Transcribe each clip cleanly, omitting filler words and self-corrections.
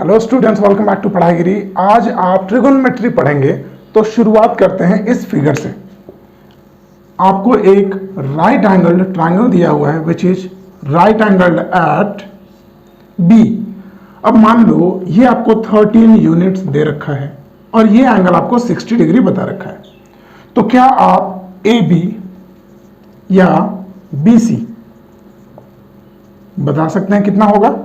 Hello students, welcome back to Padhaigiri. आज आप trigonometry पढ़ेंगे। तो शुरुआत करते हैं इस फिगर से। आपको एक राइट एंगल्ड ट्रायंगल दिया हुआ है which is right angled at B. अब मान लो ये आपको 13 यूनिट्स दे रखा है और ये एंगल आपको 60 डिग्री बता रखा है। तो क्या आप ए बी या बी सी बता सकते हैं कितना होगा?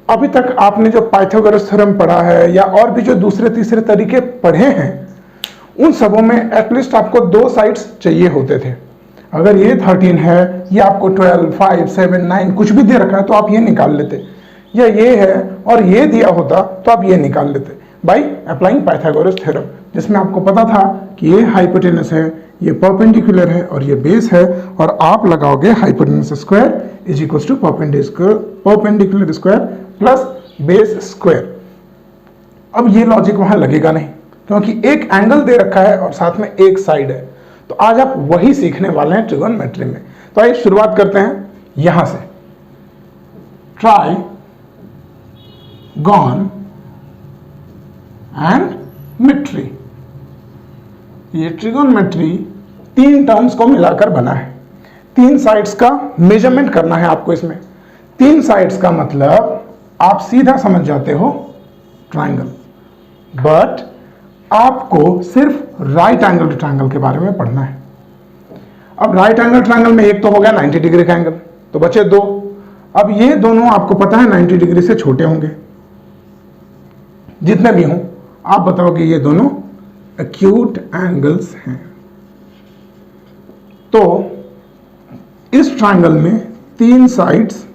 अभी तक आपने जो पाइथागोरस थ्योरम पढ़ा है या और भी जो दूसरे तीसरे तरीके पढ़े हैं उन सबों में एटलीस्ट आपको दो साइड्स चाहिए होते थे। अगर ये 13 है, ये आपको 12, 5, 7, 9 कुछ भी दे रखा है तो आप ये निकाल लेते, या ये है और ये दिया होता तो आप ये निकाल लेते बाय अप्लाइंग पाइथागोरस थ्योरम, जिसमें आपको पता था कि ये हाइपोटेनस है, ये परपेंडिकुलर है और ये बेस है, और आप लगाओगे hypotenuse square is equal to perpendicular square plus base square. अब ये लॉजिक वहां लगेगा नहीं क्योंकि एक एंगल दे रखा है और साथ में एक साइड है। तो आज आप वही सीखने वाले हैं ट्रिगोनोमेट्री में। तो आइए शुरुआत करते हैं यहां से। Tri gon and metry. ये ट्रिगोनोमेट्री तीन टर्म्स को मिलाकर बना है। तीन साइड्स का मेजरमेंट करना है आपको इसमें। तीन साइड्स का मतलब आप सीधा समझ जाते हो ट्रायंगल, बट आपको सिर्फ राइट एंगल ट्रायंगल के बारे में पढ़ना है। अब राइट एंगल ट्रायंगल में एक तो हो गया 90 डिग्री का एंगल, तो बचे दो। अब ये दोनों आपको पता है 90 डिग्री से छोटे होंगे, जितने भी हों आप बताओगे ये दोनों एक्यूट एंगल्स हैं। तो इस ट्रायंगल में तीन साइड्स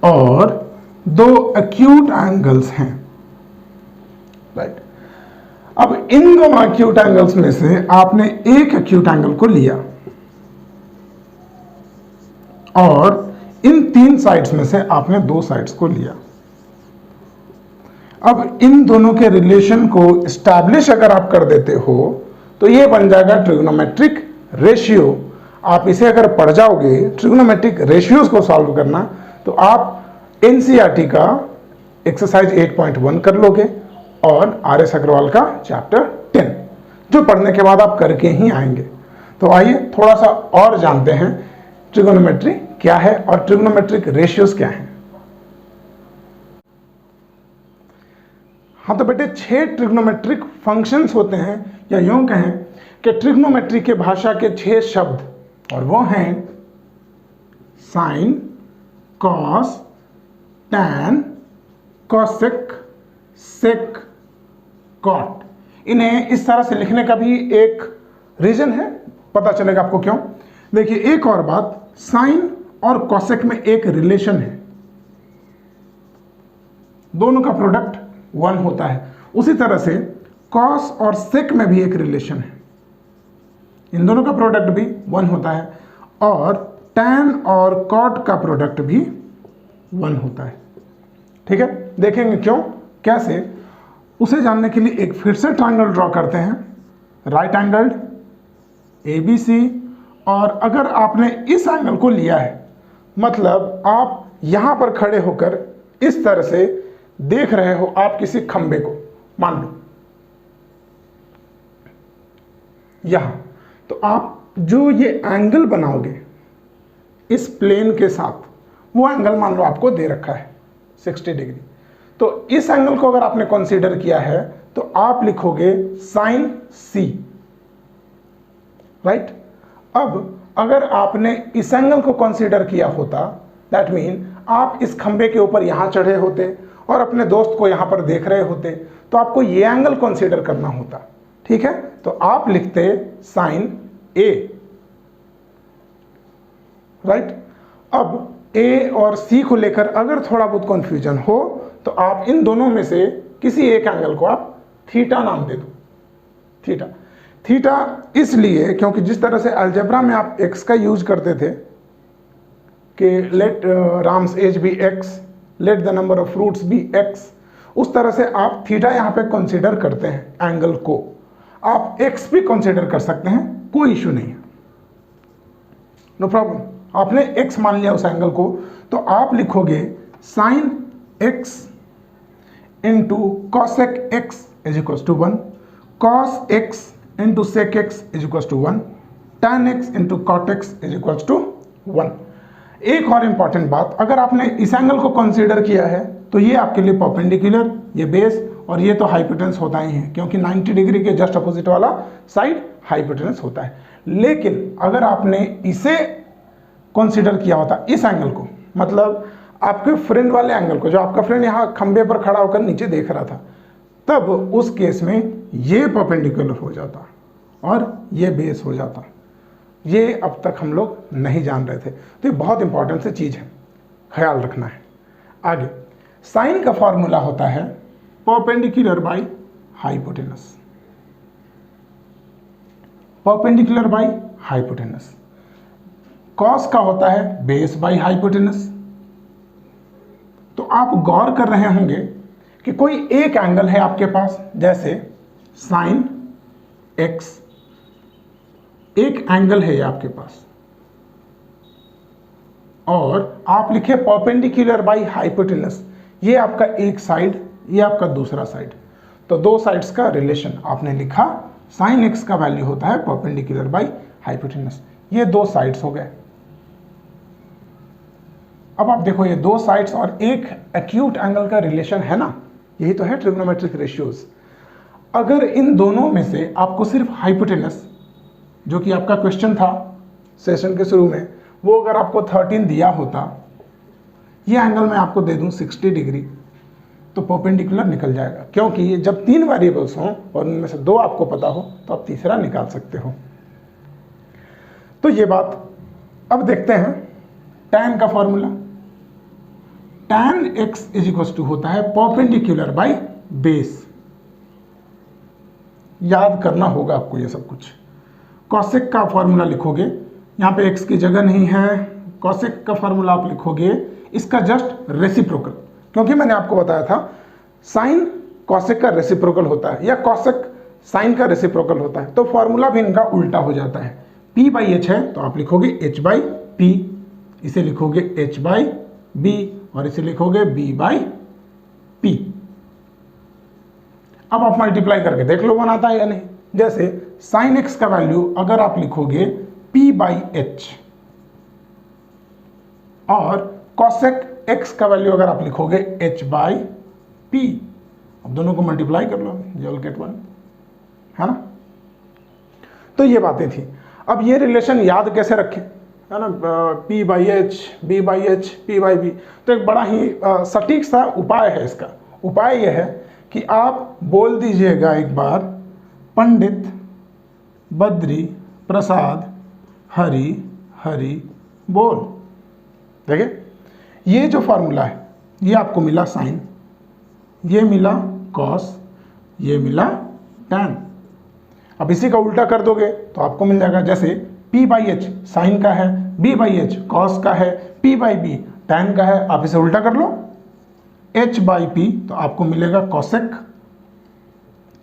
और दो एक्यूट एंगल्स हैं, राइट। अब इन दोनों एक्यूट एंगल्स में से आपने एक एक्यूट एंगल को लिया और इन तीन साइड्स में से आपने दो साइड्स को लिया। अब इन दोनों के रिलेशन को एस्टैब्लिश अगर आप कर देते हो तो ये बन जाएगा ट्रिग्नोमेट्रिक रेशियो। आप इसे अगर पढ़ जाओगे ट्रिग्नोमेट्रिक रेशियोज को सॉल्व करना, तो आप एनसीईआरटी का एक्सरसाइज 8.1 कर लोगे और आर.एस. अग्रवाल का चैप्टर 10, जो पढ़ने के बाद आप करके ही आएंगे। तो आइए थोड़ा सा और जानते हैं ट्रिगोनोमेट्री क्या है और ट्रिग्नोमेट्रिक रेशियोज क्या हैं। हाँ तो बेटे 6 ट्रिग्नोमेट्रिक फंक्शंस होते हैं, या यूं कहें कि ट्रिग्नोमेट्री के भाषा के 6 शब्द, और वो हैं साइन, कॉस, टैन, कोसेक, सेक, कॉट। इन्हें इस तरह से लिखने का भी एक रीजन है, पता चलेगा आपको क्यों। देखिए एक और बात, साइन और कोसेक में एक रिलेशन है, दोनों का प्रोडक्ट 1 होता है। उसी तरह से कॉस और सेक में भी एक रिलेशन है, इन दोनों का प्रोडक्ट भी 1 होता है, और टैन और कॉट का प्रोडक्ट भी 1 होता है। ठीक है, देखेंगे क्यों कैसे, उसे जानने के लिए एक फिर से ट्रायंगल ड्रॉ करते हैं, राइट एंगल्ड ABC। और अगर आपने इस एंगल को लिया है, मतलब आप यहां पर खड़े होकर इस तरह से देख रहे हो आप किसी खंबे को, मान लो यहां, तो आप जो ये एंगल बनाओगे इस प्लेन के साथ, वो एंगल मान लो आपको दे रखा है 60 डिग्री। तो इस एंगल को अगर आपने कंसीडर किया है तो आप लिखोगे साइन C, राइट। अब अगर आपने इस एंगल को कंसीडर किया होता, दैट मीन आप इस खंबे के ऊपर यहां चढ़े होते और अपने दोस्त को यहां पर देख रहे होते, तो आपको ये एंगल कंसीडर करना होता। ठीक है, तो आप लिखते साइन A, राइट। अब A और C को लेकर अगर थोड़ा बहुत कंफ्यूजन हो तो आप इन दोनों में से किसी एक एंगल को आप थीटा नाम दे दो। थीटा, थीटा इसलिए क्योंकि जिस तरह से अलजेब्रा में आप x का यूज करते थे कि let Ram's age be x, let the number of fruits be x, उस तरह से आप थीटा यहां पे कंसीडर करते हैं एंगल को। आप x भी कंसीडर कर सकते हैं, कोई इश्यू नहीं है, नो प्रॉब्लम। आपने x मान लिया उस एंगल को, तो आप लिखोगे sine x into cosec x is equal to 1, cos x into sec x is equal to 1, tan x into cot x is equal to 1। एक और इंपॉर्टेंट बात, अगर आपने इस एंगल को कंसीडर किया है तो ये आपके लिए परपेंडिकुलर, ये बेस, और ये तो हाइपोटेनस होता ही है क्योंकि 90 डिग्री के जस्ट अपोजिट वाला साइड हाइपोटेनस होता है। लेकिन अगर आपने इसे कंसीडर किया होता, इस एंगल को, मतलब आपके फ्रेंड वाले एंगल को, जो आपका फ्रेंड यहाँ खंबे पर खड़ा होकर नीचे देख रहा था, तब उस केस में ये परपेंडिकुलर हो जाता और ये बेस हो जाता। ये अब तक हम लोग नहीं जान रहे थे, तो ये बहुत इंपॉर्टेंट सी चीज़ है, ख्याल रखना है। आगे साइन का फॉर्मूला होता है perpendicular by hypotenuse, perpendicular by hypotenuse. Cos का होता है बेस बाई हाइपोटेनस। तो आप गौर कर रहे होंगे कि कोई एक एंगल है आपके पास, जैसे साइन x, एक एंगल है ये आपके पास, और आप लिखे परपेंडिकुलर बाई हाइपोटेनस, ये आपका एक साइड, ये आपका दूसरा साइड। तो दो साइड्स का रिलेशन आपने लिखा, साइन x का वैल्यू होता है परपेंडिकुलर बाई हाइपोटेनस। ये दो साइड्स हो गए। अब आप देखो, ये दो साइड्स और एक एक्यूट एंगल का रिलेशन है ना, यही तो है ट्रिग्नोमेट्रिक रेशियोज। अगर इन दोनों में से आपको सिर्फ हाइपोटेनस, जो कि आपका क्वेश्चन था सेशन के शुरू में, वो अगर आपको 13 दिया होता, ये एंगल मैं आपको दे दूं 60 डिग्री, तो परपेंडिकुलर निकल जाएगा, क्योंकि ये जब 3 वेरिएबल्स हों और उनमें से 2 आपको पता हो तो आप तीसरा निकाल सकते हो। तो ये बात। अब देखते हैं tan का formula. tan x is equal to होता है परपेंडिकुलर बाई बेस। याद करना होगा आपको ये सब कुछ। कॉसेक का फॉर्मूला लिखोगे, यहाँ पे x की जगह नहीं है, कॉसेक का फॉर्मूला आप लिखोगे इसका जस्ट रेसिप्रोकल, क्योंकि मैंने आपको बताया था साइन कॉसेक का रेसिप्रोकल होता है या कॉसेक साइन का रेसिप्रोकल होता है, तो फॉर्मूला भी इनका उल्टा हो जाता है। p बाई एच है तो आप लिखोगे h बाई पी, इसे लिखोगे h बाई बी और इसे लिखोगे b बाई पी। अब आप मल्टीप्लाई करके देख लो बनाता है या नहीं। जैसे साइन x का वैल्यू अगर आप लिखोगे p बाई एच और कॉसेक x का वैल्यू अगर आप लिखोगे h बाई पी, अब दोनों को मल्टीप्लाई कर लो, यू विल गेट 1, है ना। तो ये बातें थी। अब ये रिलेशन याद कैसे रखें, है ना, p by h, b by h, p by b. तो एक बड़ा ही सटीक सा उपाय है इसका। उपाय यह है कि आप बोल दीजिएगा एक बार, पंडित बद्री प्रसाद हरि हरि बोल। देखिए ये जो फॉर्मूला है, ये आपको मिला साइन, ये मिला कॉस, ये मिला टैन। अब इसी का उल्टा कर दोगे तो आपको मिल जाएगा, जैसे p बाई एच साइन का है, b बाई एच कॉस का है, p बाई बी टैन का है। आप इसे उल्टा कर लो, h बाई पी, तो आपको मिलेगा cosec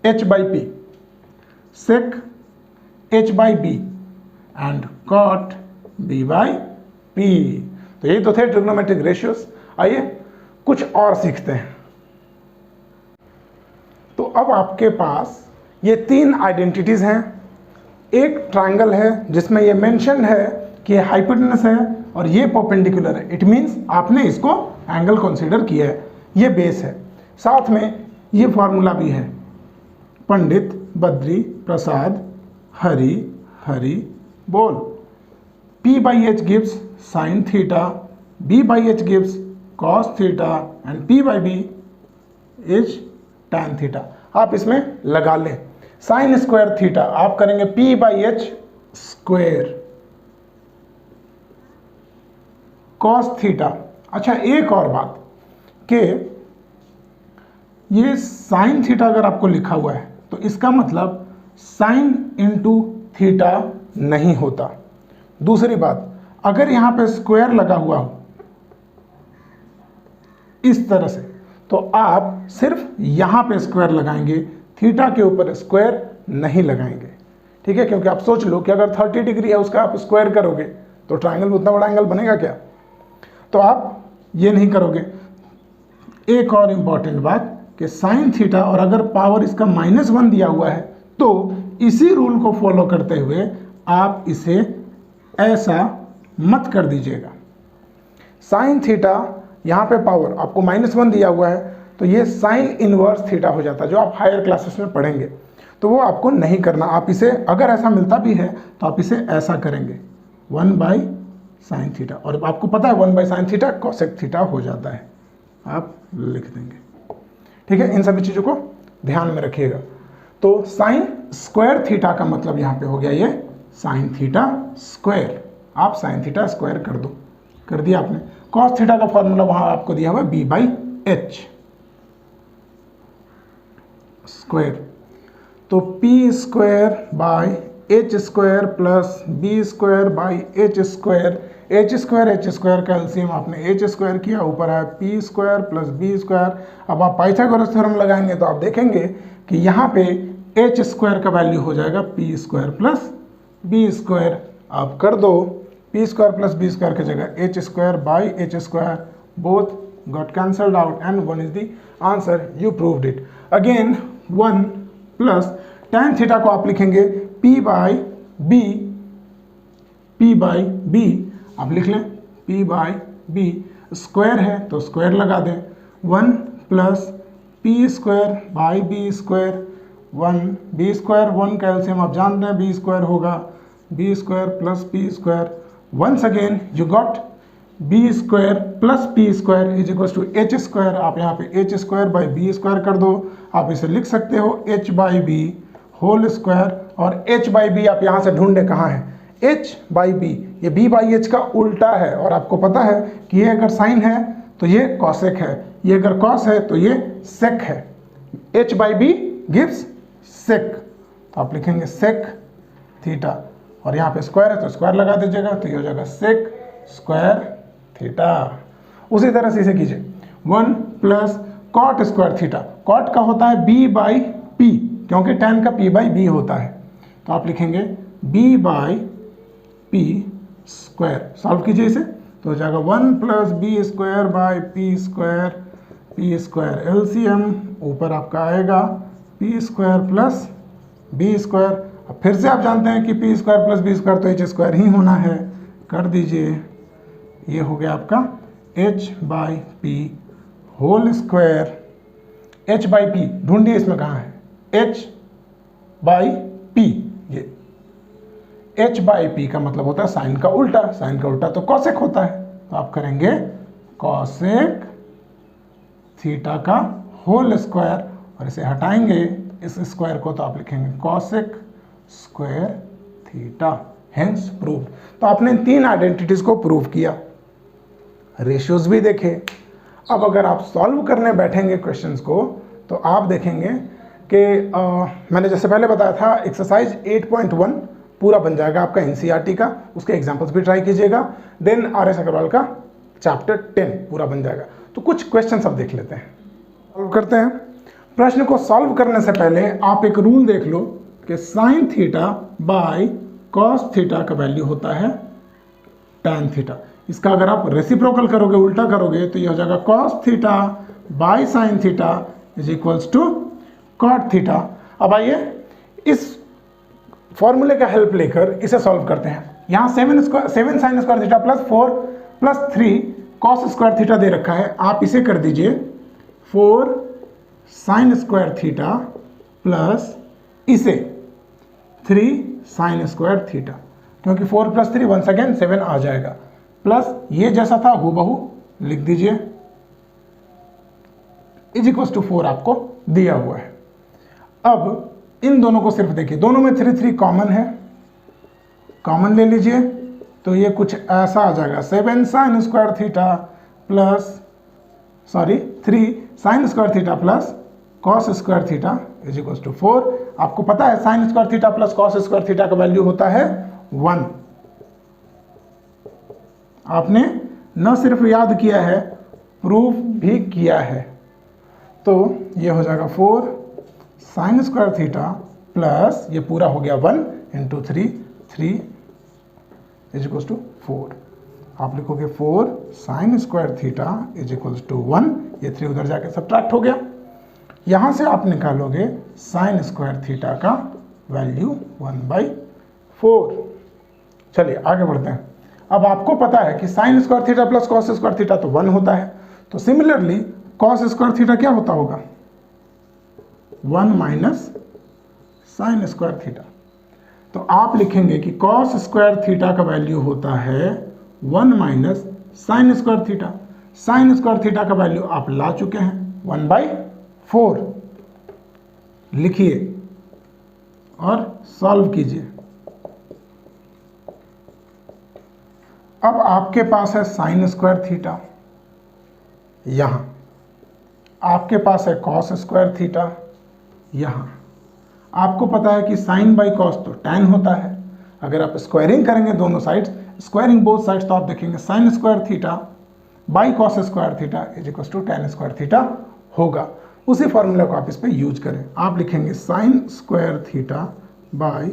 h by p, sec h by b and cot b by p. तो ये तो थे ट्रिग्नोमेट्रिक रेशियोज। आइए कुछ और सीखते हैं। तो अब आपके पास ये 3 आइडेंटिटीज हैं। एक ट्रायंगल है जिसमें ये मेंशन है कि ये हाइपोटेनस है और ये परपेंडिकुलर है, इट मींस आपने इसको एंगल कंसीडर किया है, ये बेस है। साथ में ये फॉर्मूला भी है, पंडित बद्री प्रसाद हरि हरि बोल। p by h gives sine theta, b by h gives cos theta and p by b is tan theta. आप इसमें लगा लें साइन स्क्वायर थीटा, आप करेंगे p by H square, cos theta. अच्छा एक और बात कि ये साइन थीटा अगर आपको लिखा हुआ है तो इसका मतलब साइन इंटू थीटा नहीं होता। दूसरी बात, अगर यहां पे स्क्वायर लगा हुआ हो इस तरह से, तो आप सिर्फ यहां पे स्क्वायर लगाएंगे, थीटा के ऊपर स्क्वायर नहीं लगाएंगे, ठीक है। क्योंकि आप सोच लो कि अगर 30 डिग्री है उसका आप स्क्वायर करोगे तो ट्रायंगल में उतना बड़ा एंगल बनेगा क्या, तो आप ये नहीं करोगे। एक और इंपॉर्टेंट बात कि साइन थीटा, और अगर पावर इसका -1 दिया हुआ है तो इसी रूल को फॉलो करते हुए आप इसे ऐसा मत कर दीजिएगा। साइन थीटा, यहाँ पे पावर आपको -1 दिया हुआ है तो ये साइन इनवर्स थीटा हो जाता है, जो आप हायर क्लासेस में पढ़ेंगे, तो वो आपको नहीं करना। आप इसे, अगर ऐसा मिलता भी है तो आप इसे ऐसा करेंगे 1/sin थीटा, और आपको पता है 1/sin थीटा कोसेक थीटा हो जाता है, आप लिख देंगे। ठीक है, इन सभी चीज़ों को ध्यान में रखिएगा। तो साइन स्क्वायर थीटा का मतलब यहाँ पे हो गया ये साइन थीटा स्क्वायर, आप साइन थीटा स्क्वायर कर दो, कर दिया आपने। कॉस थीटा का फॉर्मूला वहाँ आपको दिया हुआ b/h स्क्वायर, तो p square by h square plus b square by h square, h square का एलसीएम आपने h स्क्वायर किया, ऊपर है p square plus b square. अब आप पाइथागोरस थ्योरम लगाएंगे तो आप देखेंगे कि यहाँ पे h स्क्वायर का वैल्यू हो जाएगा p square plus b square. आप कर दो p square plus b square की जगह h square by h square, both got cancelled out and 1 is the answer, you proved it। again 1 plus tan theta को आप लिखेंगे p बाई b, आप लिख लें p बाई b, स्क्वायर है तो स्क्वायर लगा दें, 1 plus p square by b square, 1 b square, 1 का एलसीएम आप जानते हैं b स्क्वायर होगा, b square plus p square. Once again you got b square plus p square is equal to h square. आप यहाँ पे h square by b square कर दो, आप इसे लिख सकते हो h बाई b होल स्क्वायर, और h बाई बी आप यहाँ से ढूंढे कहाँ है, h बाई बी, ये b बाई h का उल्टा है, और आपको पता है कि ये अगर साइन है तो ये कॉसेक है, ये अगर कॉस है तो ये सेक है, h बाई बी गिव्स सेक, तो आप लिखेंगे सेक थीटा, और यहाँ पे स्क्वायर है तो स्क्वायर लगा दीजिएगा, तो ये हो जाएगा सेक स्क्वायर थीटा। उसी तरह से इसे कीजिए 1 plus cot square theta, cot का होता है b बाई p, क्योंकि tan का p बाई b होता है, तो आप लिखेंगे b by p square. Solve कीजिए इसे तो हो जाएगा 1 plus b square by p square, LCM ऊपर आपका आएगा p square plus b square. अब फिर से आप जानते हैं कि p square plus b square तो h स्क्वायर ही होना है, कर दीजिए, ये हो गया आपका h by p whole square, h by p ढूंढिए इसमें कहाँ है, h बाई पी, ये h बाई पी का मतलब होता है साइन का उल्टा, साइन का उल्टा तो कॉसेक होता है, तो आप करेंगे कॉसेक थीटा का होल स्क्वायर, और इसे हटाएंगे इस स्क्वायर को तो आप लिखेंगे cosec square theta, hence prove. तो आपने 3 आइडेंटिटीज को प्रूव किया, रेशियोज भी देखे। अब अगर आप सॉल्व करने बैठेंगे क्वेश्चंस को तो आप देखेंगे कि मैंने जैसे पहले बताया था एक्सरसाइज 8.1 पूरा बन जाएगा आपका एनसीईआरटी का, उसके एग्जांपल्स भी ट्राई कीजिएगा, देन आर एस अग्रवाल का चैप्टर 10 पूरा बन जाएगा। तो कुछ क्वेश्चंस अब देख लेते हैं, सॉल्व करते हैं। प्रश्न को सॉल्व करने से पहले आप एक रूल देख लो कि sine theta by cos theta का वैल्यू होता है टैन थीटा। इसका अगर आप रेसिप्रोकल करोगे, उल्टा करोगे, तो ये हो जाएगा cos theta by sine theta is equals to cot theta. अब आइए इस फॉर्मूले का हेल्प लेकर इसे सॉल्व करते हैं। यहाँ 7 sine square theta plus 4 plus 3 cos square theta दे रखा है, आप इसे कर दीजिए 4 साइन स्क्वायर थीटा प्लस इसे 3 साइन स्क्वायर थीटा, क्योंकि 4 प्लस 3 वंस अगेन 7 आ जाएगा, प्लस ये जैसा था हूबहू लिख दीजिए इज इक्वल्स टू 4 आपको दिया हुआ है। अब इन दोनों को सिर्फ देखिए, दोनों में 3 कॉमन है, कॉमन ले लीजिए तो ये कुछ ऐसा आ जाएगा 7 sine square theta plus 3 sine square theta plus cos square theta is equals to 4। आपको पता है sine square theta plus cos square theta का वैल्यू होता है 1। आपने न सिर्फ याद किया है, प्रूफ भी किया है, तो ये हो जाएगा 4 साइन स्क्वायर थीटा प्लस ये पूरा हो गया 1 इंटू 3 इज इक्वल्स टू 4। आप लिखोगे 4 sine square theta is equals to 1, ये 3 उधर जाके सब्ट्रैक्ट हो गया। यहाँ से आप निकालोगे साइन स्क्वायर थीटा का वैल्यू 1/4। चलिए आगे बढ़ते हैं। अब आपको पता है कि sign square theta plus cos square theta तो 1 होता है, तो सिमिलरली कॉस स्क्वायर थीटा क्या होता होगा? 1 माइनस साइन स्क्वायर थीटा। तो आप लिखेंगे कि कॉस स्क्वायर थीटा का वैल्यू होता है 1 minus sign square theta. Sign square theta का वैल्यू आप ला चुके हैं 1/4। लिखिए और सॉल्व कीजिए। अब आपके पास है साइन स्क्वायर थीटा, यहां आपके पास है कॉस स्क्वायर थीटा, यहां आपको पता है कि साइन बाई कॉस तो टैन होता है। अगर आप स्क्वायरिंग करेंगे दोनों साइड्स, स्क्वायरिंग बोथ साइड्स, तो आप देखेंगे sine square theta by cos square theta is equal to tan square theta होगा। उसी फॉर्मूला को आप इस पर यूज करें। आप लिखेंगे sine square theta by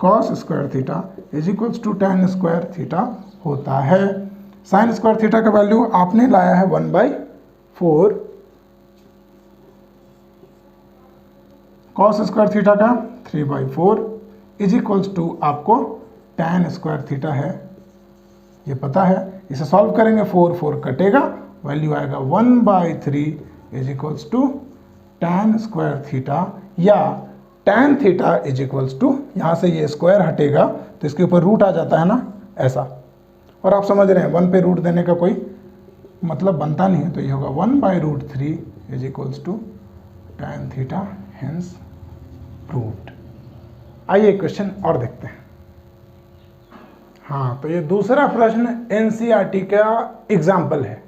cos square theta is equal to tan square theta होता है। साइन स्क्वायर थीटा का वैल्यू आपने लाया है 1/4, कॉस स्क्वायर थीटा का 3/4 इज इक्वल्स टू आपको टैन स्क्वायर थीटा है, ये पता है। इसे सॉल्व करेंगे 4 4 कटेगा, वैल्यू आएगा 1/3 is equals to tan square theta, या tan theta is equals to, यहाँ से ये स्क्वायर हटेगा तो इसके ऊपर रूट आ जाता है ना, ऐसा। और आप समझ रहे हैं 1 पे रूट देने का कोई मतलब बनता नहीं है, तो ये होगा 1/√3 is equals to tan theta, hence root. आइए क्वेश्चन और देखते हैं। हाँ, तो ये दूसरा प्रश्न एनसीईआरटी का एग्जाम्पल है,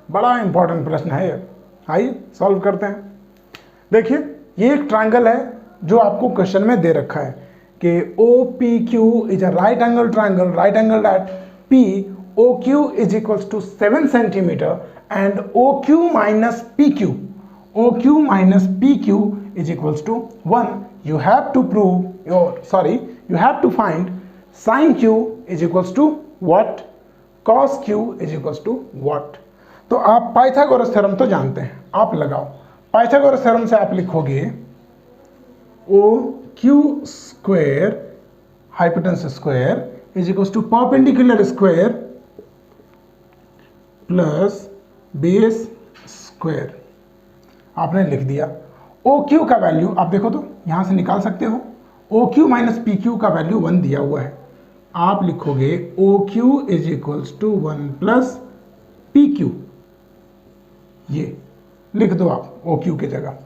बड़ा इंपॉर्टेंट प्रश्न है ये। आइए सॉल्व करते हैं। देखिए ये एक ट्रायंगल है जो आपको क्वेश्चन में दे रखा है कि OPQ is a right angle triangle, right angle at POQ is equals to 7 centimetre and OQ minus PQ, OQ minus PQ is equals to 1. You have to prove you have to find sin Q is equals to what, cos Q is equals to what. तो आप Pythagoras theorem तो जानते हैं, आप लगाओ। Pythagoras theorem से आप लिखोगे OQ square hypotenuse square is equals to perpendicular square plus base square. आपने लिख दिया। OQ का वैल्यू आप देखो तो यहां से निकाल सकते हो। OQ माइनस PQ का वैल्यू 1 दिया हुआ है, आप लिखोगे OQ is equals to 1 plus PQ, ये लिख दो आप OQ की जगह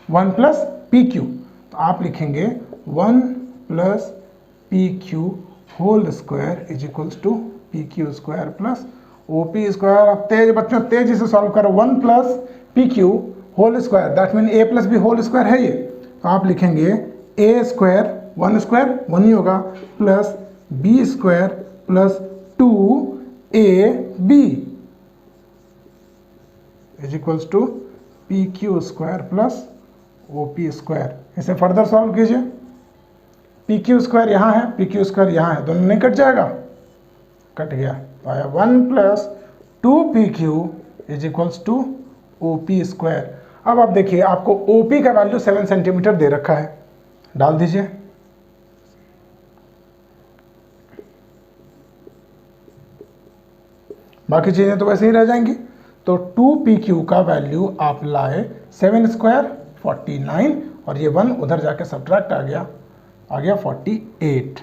1 प्लस PQ, तो आप लिखेंगे 1 plus PQ whole square is equals to PQ square plus OP square. अब तेज बच्चों तेजी से सॉल्व करो। 1 plus PQ whole square, that mean A plus b whole square है ये, तो आप लिखेंगे A स्क्वायर 1 स्क्वायर 1 ही होगा plus B square plus 2AB is equals to PQ square plus OP square. इसे फर्दर सॉल्व कीजिए। PQ स्क्वायर यहाँ है, PQ स्क्वायर यहाँ है, दोनों नहीं कट जाएगा, कट गया, तो आया 1 plus 2PQ is equals to OP square. अब आप देखिए आपको OP का वैल्यू 7 सेंटीमीटर दे रखा है, डाल दीजिए। बाकी चीजें तो वैसे ही रह जाएंगी। तो 2PQ का वैल्यू आप लाए 7 स्क्वायर 49, और ये 1 उधर जाके सब्ट्रैक्ट आ गया 48।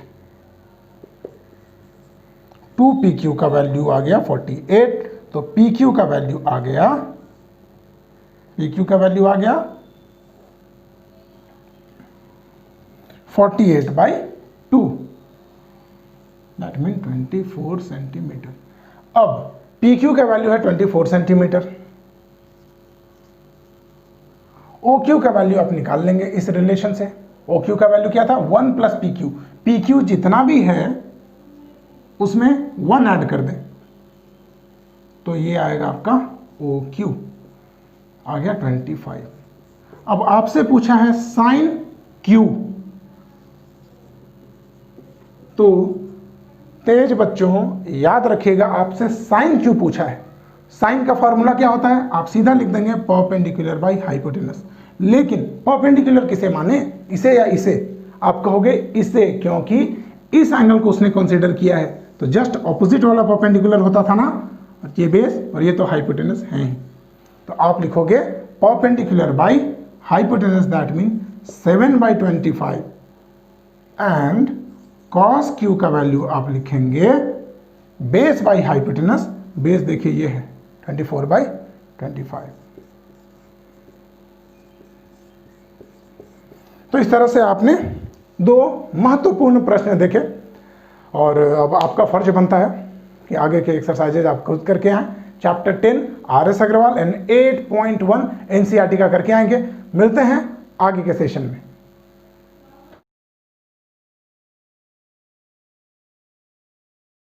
2PQ का वैल्यू आ गया 48, तो PQ का वैल्यू आ गया, PQ का वैल्यू आ गया 48/2, दैट मीन 24 सेंटीमीटर। अब PQ का वैल्यू है 24 सेंटीमीटर, OQ का वैल्यू आप निकाल लेंगे इस रिलेशन से। OQ का वैल्यू क्या था 1 प्लस PQ, PQ जितना भी है उसमें 1 ऐड कर दें, तो ये आएगा आपका OQ, आ गया 25। अब आपसे पूछा है साइन Q, तो तेज बच्चों याद रखिएगा, आपसे साइन क्यों पूछा है। साइन का फॉर्मूला क्या होता है, आप सीधा लिख देंगे परपेंडिकुलर बाई हाइपोटेनस। लेकिन परपेंडिकुलर किसे माने, इसे या इसे? आप कहोगे इसे, क्योंकि इस एंगल को उसने कंसीडर किया है, तो जस्ट ऑपोजिट वाला परपेंडिकुलर होता था ना, ये बेस और ये तो हाइपोटेनस है ही। तो आप लिखोगे perpendicular by hypotenuse, that mean 7/25 and cos Q का वैल्यू आप लिखेंगे बेस बाई हाइपोटेनस। बेस देखिए ये है 24/25। तो इस तरह से आपने दो महत्वपूर्ण प्रश्न देखे, और अब आपका फर्ज बनता है कि आगे के एक्सरसाइजेज आप खुद करके आएं। Chapter 10 RS Agarwal and 8.1 NCERT का करके आएंगे। मिलते हैं आगे के सेशन में।